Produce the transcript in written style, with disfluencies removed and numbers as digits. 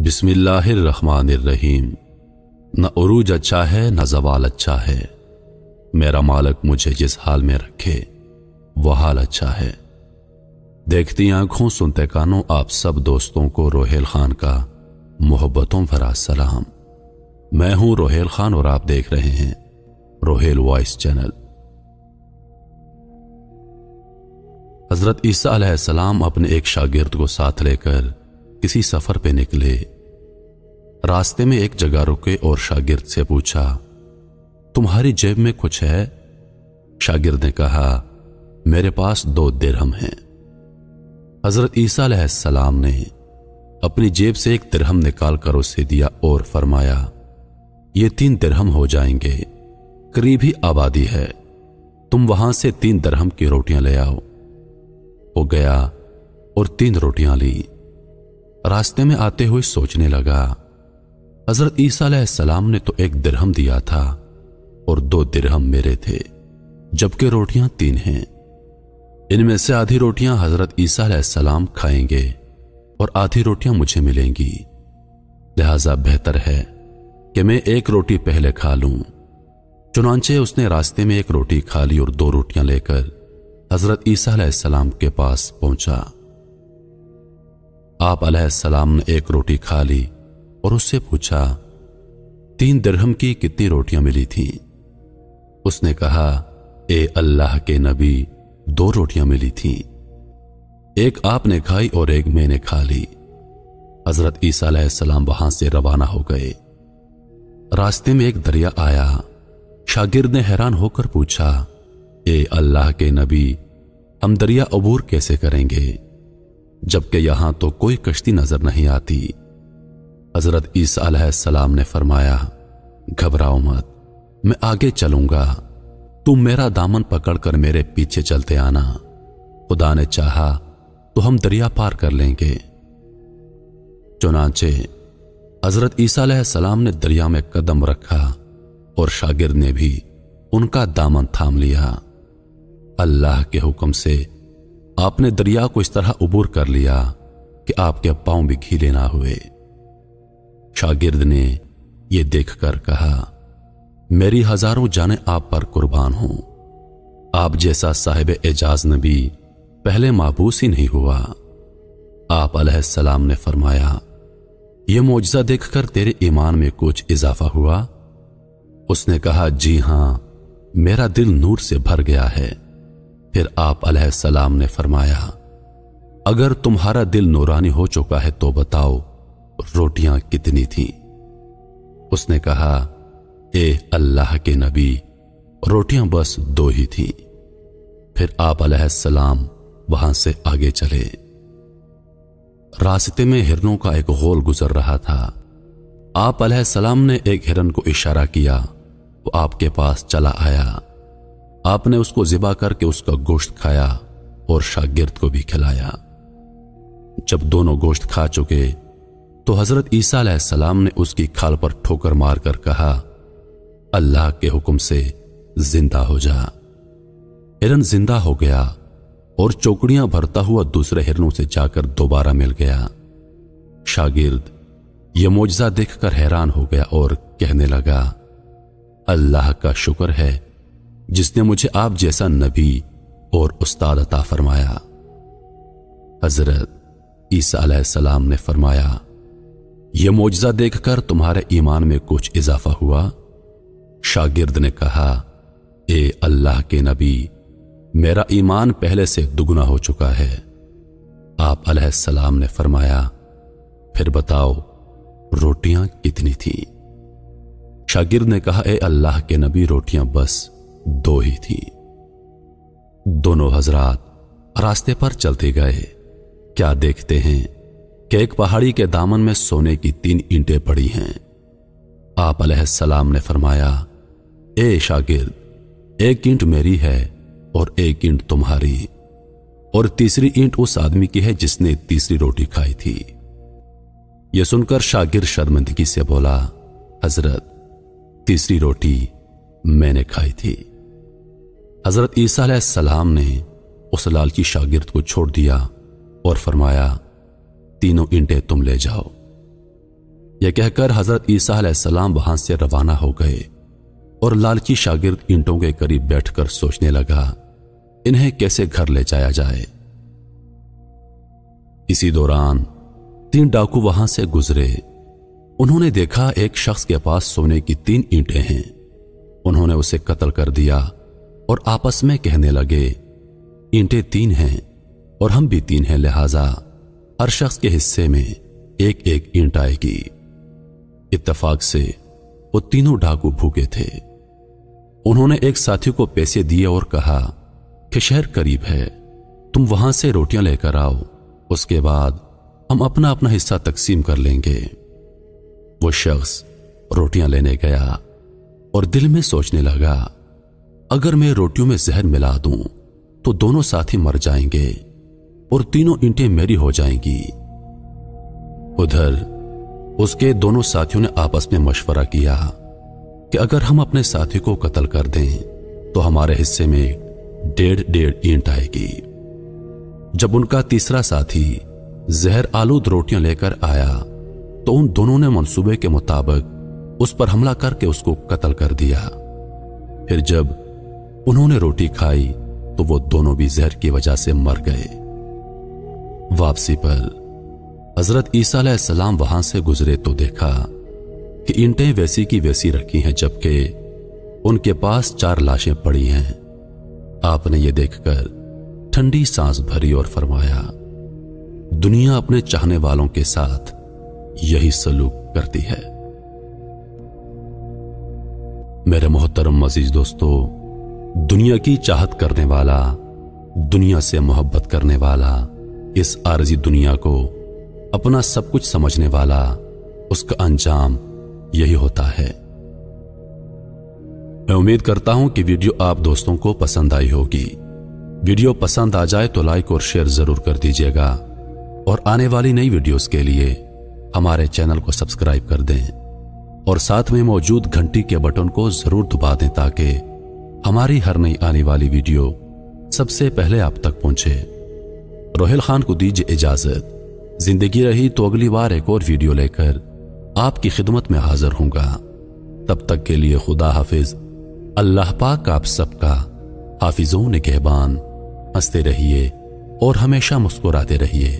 बिस्मिल्लाहिर्रहमानिर्रहीम। न उरूज अच्छा है न ज़वाल अच्छा है, मेरा मालिक मुझे जिस हाल में रखे वो हाल अच्छा है। देखती आंखों सुनते कानों आप सब दोस्तों को रोहेल खान का मोहब्बतों भरा सलाम। मैं हूं रोहेल खान और आप देख रहे हैं रोहेल वॉइस चैनल। हजरत ईसा अलैहिस्सलाम अपने एक शागिर्द को साथ लेकर किसी सफर पे निकले। रास्ते में एक जगह रुके और शागिर्द से पूछा, तुम्हारी जेब में कुछ है? शागिर्द ने कहा, मेरे पास 2 दिरहम हैं। हजरत ईसा अलैहिस्सलाम ने अपनी जेब से 1 दिरहम निकालकर उसे दिया और फरमाया, ये 3 दिरहम हो जाएंगे, करीब ही आबादी है, तुम वहां से 3 दिरहम की रोटियां ले आओ। वो गया और 3 रोटियां ली। रास्ते में आते हुए सोचने लगा, हजरत ईसा अलैहिस्सलाम ने तो 1 दिरहम दिया था और 2 दिरहम मेरे थे, जबकि रोटियां 3 हैं। इनमें से आधी रोटियां हजरत ईसा अलैहिस्सलाम खाएंगे और आधी रोटियां मुझे मिलेंगी, लिहाजा बेहतर है कि मैं 1 रोटी पहले खा लूं। चुनांचे उसने रास्ते में 1 रोटी खा ली और 2 रोटियां लेकर हजरत ईसा अलैहिस्सलाम के पास पहुंचा। आप अलैहिस्सलाम ने 1 रोटी खा ली और उससे पूछा, 3 दिरहम की कितनी रोटियां मिली थीं? उसने कहा, ए अल्लाह के नबी, 2 रोटियां मिली थीं, 1 आपने खाई और 1 मैंने खा ली। हजरत ईसा अलैहिस्सलाम वहां से रवाना हो गए। रास्ते में एक दरिया आया। शागिर्द ने हैरान होकर पूछा, ए अल्लाह के नबी, हम दरिया अबूर कैसे करेंगे, जबकि यहां तो कोई कश्ती नजर नहीं आती। हजरत ईसा अलैहिस्सलाम ने फरमाया, घबराओ मत, मैं आगे चलूंगा, तुम मेरा दामन पकड़कर मेरे पीछे चलते आना, खुदा ने चाहा तो हम दरिया पार कर लेंगे। चुनांचे हजरत ईसा अलैहिस्सलाम ने दरिया में कदम रखा और शागिर्द ने भी उनका दामन थाम लिया। अल्लाह के हुक्म से आपने दरिया को इस तरह उबूर कर लिया कि आपके पांव भी गीले ना हुए। शागिर्द ने यह देखकर कहा, मेरी हजारों जानें आप पर कुर्बान हूं, आप जैसा साहिब एजाज नबी पहले माबूस ही नहीं हुआ। आप अलैहिस्सलाम ने फरमाया, यह मौजज़ा देखकर तेरे ईमान में कुछ इजाफा हुआ? उसने कहा, जी हां, मेरा दिल नूर से भर गया है। फिर आप अलैहिस्सलाम ने फरमाया, अगर तुम्हारा दिल नूरानी हो चुका है तो बताओ रोटियां कितनी थीं? उसने कहा, ए अल्लाह के नबी, रोटियां बस 2 ही थीं। फिर आप अलैहिस्सलाम वहां से आगे चले। रास्ते में हिरनों का एक गोल गुजर रहा था। आप अलैहिस्सलाम ने एक हिरन को इशारा किया, वो आपके पास चला आया। आपने उसको ज़िबा करके उसका गोश्त खाया और शागिर्द को भी खिलाया। जब दोनों गोश्त खा चुके तो हजरत ईसा अलैहिस्सलाम ने उसकी खाल पर ठोकर मारकर कहा, अल्लाह के हुक्म से जिंदा हो जा। हिरन जिंदा हो गया और चौकड़ियां भरता हुआ दूसरे हिरनों से जाकर दोबारा मिल गया। शागिर्द यह मौजज़ा देखकर हैरान हो गया और कहने लगा, अल्लाह का शुक्र है जिसने मुझे आप जैसा नबी और उस्ताद अता फरमाया। हजरत ईसा अलैहिस्सलाम ने फरमाया, यह मौजज़ा देखकर तुम्हारे ईमान में कुछ इजाफा हुआ? शागिर्द ने कहा, ए अल्लाह के नबी, मेरा ईमान पहले से दुगना हो चुका है। आप अलैहिस्सलाम ने फरमाया, फिर बताओ रोटियां कितनी थी? शागिर्द ने कहा, ए अल्लाह के नबी, रोटियां बस 2 ही थी। दोनों हजरात रास्ते पर चलते गए। क्या देखते हैं कि एक पहाड़ी के दामन में सोने की 3 ईंटें पड़ी हैं। आप अलैहिस्सलाम ने फरमाया, ए शागिर्द, 1 ईंट मेरी है और 1 ईंट तुम्हारी, और तीसरी ईंट उस आदमी की है जिसने तीसरी रोटी खाई थी। यह सुनकर शागिर्द शर्मिंदगी से बोला, हजरत, तीसरी रोटी मैंने खाई थी। हजरत ईसा अलैहिस्सलाम ने उस लालची शागिर्द को छोड़ दिया और फरमाया, तीनों ईंटें तुम ले जाओ। यह कहकर हजरत ईसा अलैहिस्सलाम वहां से रवाना हो गए और लालची शागिर्द ईंटों के करीब बैठकर सोचने लगा इन्हें कैसे घर ले जाया जाए। इसी दौरान 3 डाकू वहां से गुजरे। उन्होंने देखा एक शख्स के पास सोने की 3 ईंटें हैं। उन्होंने उसे कत्ल कर दिया और आपस में कहने लगे ईंटें 3 हैं और हम भी 3 हैं, लिहाजा हर शख्स के हिस्से में एक एक ईंट आएगी। इत्तेफाक से वो तीनों डाकू भूखे थे। उन्होंने एक साथी को पैसे दिए और कहा कि शहर करीब है, तुम वहां से रोटियां लेकर आओ, उसके बाद हम अपना अपना हिस्सा तकसीम कर लेंगे। वो शख्स रोटियां लेने गया और दिल में सोचने लगा अगर मैं रोटियों में जहर मिला दूं तो दोनों साथी मर जाएंगे और तीनों ईंटें मेरी हो जाएंगी। उधर उसके दोनों साथियों ने आपस में मशवरा किया कि अगर हम अपने साथी को कत्ल कर दें तो हमारे हिस्से में 1.5 ईंट आएगी। जब उनका तीसरा साथी जहर आलूद रोटियां लेकर आया तो उन दोनों ने मंसूबे के मुताबिक उस पर हमला करके उसको कत्ल कर दिया। फिर जब उन्होंने रोटी खाई तो वो दोनों भी जहर की वजह से मर गए। वापसी पर हजरत ईसा अलैहिस्सलाम वहां से गुजरे तो देखा कि ईंटें वैसी की वैसी रखी हैं, जबकि उनके पास 4 लाशें पड़ी हैं। आपने ये देखकर ठंडी सांस भरी और फरमाया दुनिया अपने चाहने वालों के साथ यही सलूक करती है। मेरे मोहतरम अजीज दोस्तों, दुनिया की चाहत करने वाला, दुनिया से मोहब्बत करने वाला, इस आरजी दुनिया को अपना सब कुछ समझने वाला, उसका अंजाम यही होता है। मैं उम्मीद करता हूं कि वीडियो आप दोस्तों को पसंद आई होगी। वीडियो पसंद आ जाए तो लाइक और शेयर जरूर कर दीजिएगा और आने वाली नई वीडियोस के लिए हमारे चैनल को सब्सक्राइब कर दें और साथ में मौजूद घंटी के बटन को जरूर दबा दें ताकि हमारी हर नई आने वाली वीडियो सबसे पहले आप तक पहुंचे। रोहिल खान को दीजिए इजाजत। जिंदगी रही तो अगली बार एक और वीडियो लेकर आपकी खिदमत में हाजिर होऊंगा। तब तक के लिए खुदा हाफिज। अल्लाह पाक आप सबका हाफिजों निगहबान। हंसते रहिए और हमेशा मुस्कुराते रहिए।